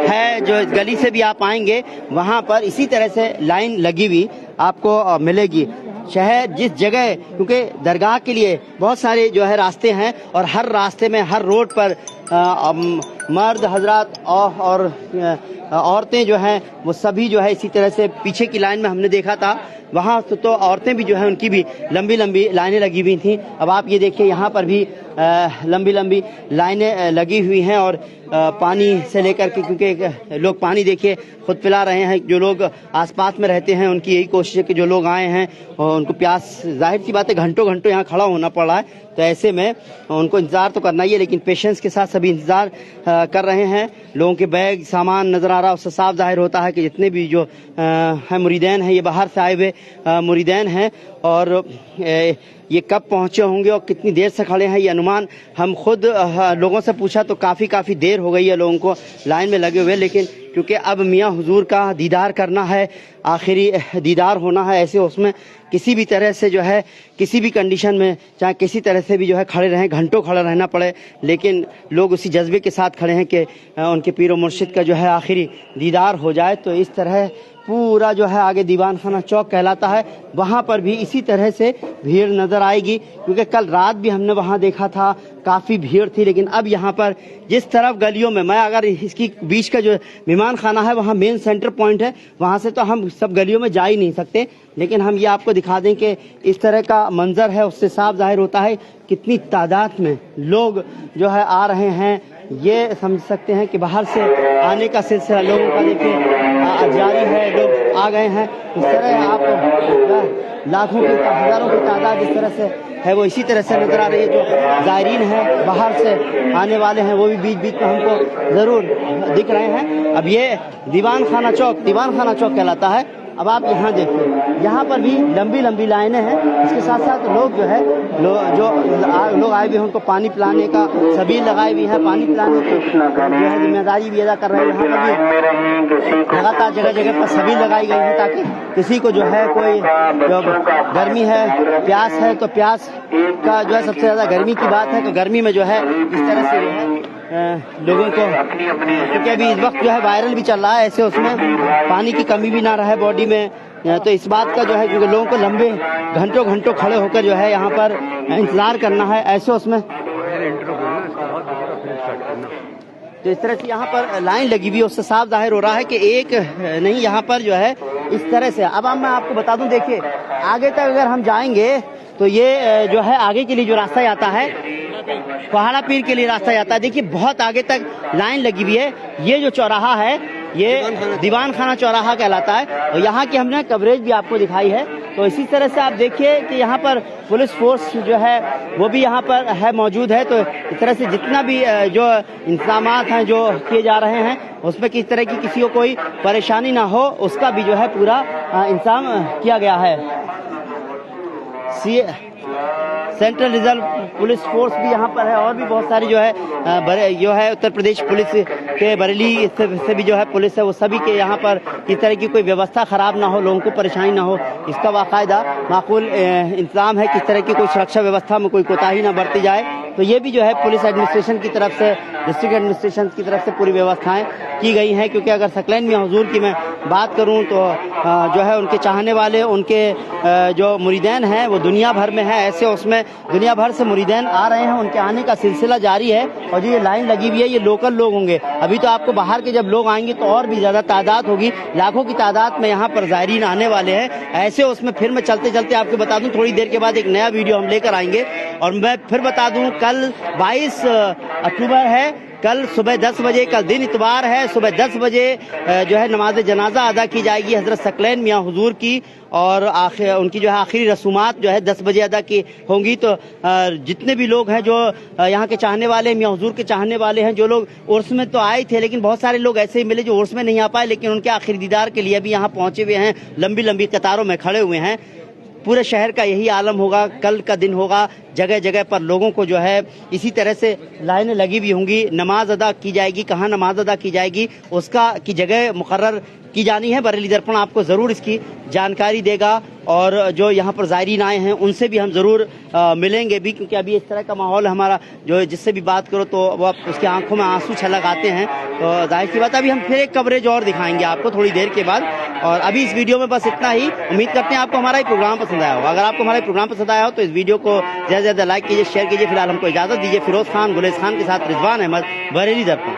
है, जो इस गली से भी आप आएंगे वहाँ पर इसी तरह से लाइन लगी हुई आपको मिलेगी। शहर जिस जगह, क्योंकि दरगाह के लिए बहुत सारे जो है रास्ते हैं और हर रास्ते में, हर रोड पर मर्द हजरात और औरतें जो हैं वो सभी जो है इसी तरह से पीछे की लाइन में हमने देखा था, वहाँ तो औरतें भी जो है उनकी भी लंबी लंबी लाइनें लगी हुई थी। अब आप ये देखिए यहाँ पर भी लंबी लंबी लाइनें लगी हुई हैं और पानी से लेकर के, क्योंकि लोग पानी देखिए खुद पिला रहे हैं। जो लोग आसपास में रहते हैं उनकी यही कोशिश है कि जो लोग आए हैं और उनको प्यास, जाहिर सी बात है घंटों घंटों यहाँ खड़ा होना पड़ रहा है, तो ऐसे में उनको इंतजार तो करना ही है, लेकिन पेशेंस के साथ सभी इंतजार कर रहे हैं। लोगों के बैग सामान नजर आ रहा है, उससे साफ जाहिर होता है कि जितने भी जो हैं मुरीदैन हैं ये बाहर से आए हुए मुरीदैन हैं और ये कब पहुंचे होंगे और कितनी देर से खड़े हैं ये अनुमान हम खुद लोगों से पूछा तो काफ़ी देर हो गई है लोगों को लाइन में लगे हुए, लेकिन क्योंकि अब मियाँ हुजूर का दीदार करना है, आखिरी दीदार होना है, ऐसे उसमें किसी भी तरह से जो है किसी भी कंडीशन में चाहे किसी तरह से भी जो है खड़े रहें, घंटों खड़ा रहना पड़े, लेकिन लोग उसी जज्बे के साथ खड़े हैं कि उनके पीर व मुर्शिद का जो है आखिरी दीदार हो जाए। तो इस तरह पूरा जो है आगे दीवान खाना चौक कहलाता है, वहाँ पर भी इसी तरह से भीड़ नजर आएगी, क्योंकि कल रात भी हमने वहाँ देखा था काफ़ी भीड़ थी, लेकिन अब यहाँ पर जिस तरफ गलियों में, मैं अगर इसकी बीच का जो मेहमान खाना है वहाँ मेन सेंटर पॉइंट है, वहाँ से तो हम सब गलियों में जा ही नहीं सकते, लेकिन हम ये आपको दिखा दें कि इस तरह का मंजर है, उससे साफ जाहिर होता है कितनी तादाद में लोग जो है आ रहे हैं। ये समझ सकते हैं कि बाहर से आने का सिलसिला लोगों का देखिए जारी है, लोग आ गए हैं। इस तरह आप लाखों की हजारों की तादाद इस तरह से है वो इसी तरह से नजर आ रही है। जो ज़ायरीन हैं बाहर से आने वाले हैं वो भी बीच बीच में हमको जरूर दिख रहे हैं। अब ये दीवान खाना चौक कहलाता है। अब आप यहाँ देखिए, यहाँ पर भी लंबी लंबी लाइनें हैं, इसके साथ साथ लोग जो है लोग आए हुए हैं, उनको पानी पिलाने का सबील लगाई हुई है, पानी पिलाने की जो है जिम्मेदारी भी अदा कर रहे हैं। यहाँ पर भी लगातार जगह जगह पर सबील लगाई गई है ताकि किसी को जो है कोई जो गर्मी है, प्यास है, तो प्यास का जो है सबसे ज्यादा गर्मी की बात है, तो गर्मी में जो है इस तरह से जो है लोगों को, क्योंकि अभी इस वक्त जो है वायरल भी चल रहा है, ऐसे उसमें पानी की कमी भी ना रहे बॉडी में, तो इस बात का जो है क्योंकि लोगों को लंबे घंटों खड़े होकर जो है यहाँ पर इंतजार करना है, ऐसे उसमें तो इस तरह से यहाँ पर लाइन लगी हुई है, उससे साफ जाहिर हो रहा है कि एक नहीं यहाँ पर जो है इस तरह से। अब मैं आपको बता दूं, देखिए आगे तक अगर हम जाएंगे तो ये जो है आगे के लिए जो रास्ता जाता है पहाड़ा पीर के लिए रास्ता जाता है, देखिए बहुत आगे तक लाइन लगी हुई है। ये जो चौराहा है ये दीवान खाना चौराहा कहलाता है और यहाँ की हमने कवरेज भी आपको दिखाई है। तो इसी तरह से आप देखिए कि यहाँ पर पुलिस फोर्स जो है वो भी यहाँ पर है मौजूद है। तो इस तरह से जितना भी जो इंतजामात हैं जो किए जा रहे हैं उसमें किस तरह की किसी को कोई परेशानी ना हो उसका भी जो है पूरा इंतजाम किया गया है। सेंट्रल रिजर्व पुलिस फोर्स भी यहाँ पर है और भी बहुत सारी जो है उत्तर प्रदेश पुलिस के बरेली से भी जो है पुलिस है, वो सभी के यहाँ पर किस तरह की कोई व्यवस्था खराब ना हो, लोगों को परेशानी ना हो, इसका बाकायदा माकूल इंतजाम है। किस तरह की कोई सुरक्षा व्यवस्था में कोई कोताही ना बरती जाए, तो ये भी जो है पुलिस एडमिनिस्ट्रेशन की तरफ से, डिस्ट्रिक्ट एडमिनिस्ट्रेशन की तरफ से पूरी व्यवस्थाएं की गई हैं। क्योंकि अगर सकलैन मियां हुजूर की मैं बात करूं तो जो है उनके चाहने वाले, उनके जो मुरीदैन हैं वो दुनिया भर में हैं, ऐसे उसमें दुनिया भर से मुरीदैन आ रहे हैं, उनके आने का सिलसिला जारी है। और जो ये लाइन लगी हुई है ये लोकल लोग होंगे, अभी तो आपको बाहर के जब लोग आएंगे तो और भी ज्यादा तादाद होगी, लाखों की तादाद में यहाँ पर ज़ायरीन आने वाले हैं। ऐसे उसमें फिर मैं चलते चलते आपको बता दूं, थोड़ी देर के बाद एक नया वीडियो हम लेकर आएंगे। और मैं फिर बता दूं कल 22 अक्टूबर है, कल सुबह 10 बजे, कल दिन इतवार है, सुबह 10 बजे जो है नमाज जनाजा अदा की जाएगी हजरत सकलैन मियां हुजूर की, और उनकी जो है आखिरी रसूमात जो है 10 बजे अदा की होंगी। तो जितने भी लोग हैं जो यहाँ के चाहने वाले हैं, मियां हुजूर के चाहने वाले हैं, जो लोग उर्स में तो आए थे लेकिन बहुत सारे लोग ऐसे ही मिले जो उर्स में नहीं आ पाए, लेकिन उनके आखिरी दीदार के लिए भी यहाँ पहुंचे हुए हैं, लंबी लंबी कतारों में खड़े हुए हैं। पूरे शहर का यही आलम होगा, कल का दिन होगा, जगह जगह पर लोगों को जो है इसी तरह से लाइनें लगी हुई होंगी, नमाज अदा की जाएगी। कहाँ नमाज अदा की जाएगी उसका की जगह मुकर्रर की जानी है। बरेली दर्पण आपको जरूर इसकी जानकारी देगा और जो यहाँ पर ज़ायरीन आए हैं उनसे भी हम जरूर मिलेंगे भी, क्योंकि अभी इस तरह का माहौल हमारा जो जिससे भी बात करो तो वो उसकी आंखों में आंसू छलक आते हैं। तो जाहिर सी बात, अभी हम फिर एक कवरेज और दिखाएंगे आपको थोड़ी देर के बाद। और अभी इस वीडियो में बस इतना ही। उम्मीद करते हैं आपको हमारा ये प्रोग्राम पसंद आया हो। अगर आपको हमारा प्रोग्राम पसंद आया हो तो इस वीडियो को ज़्यादा زیادہ لائک کیجیے، شیئر کیجیے. فی الحال ہم کو اجازت دیجیے. فیروز خان، گلیز خان کے ساتھ رضوان احمد، بریلی درپن.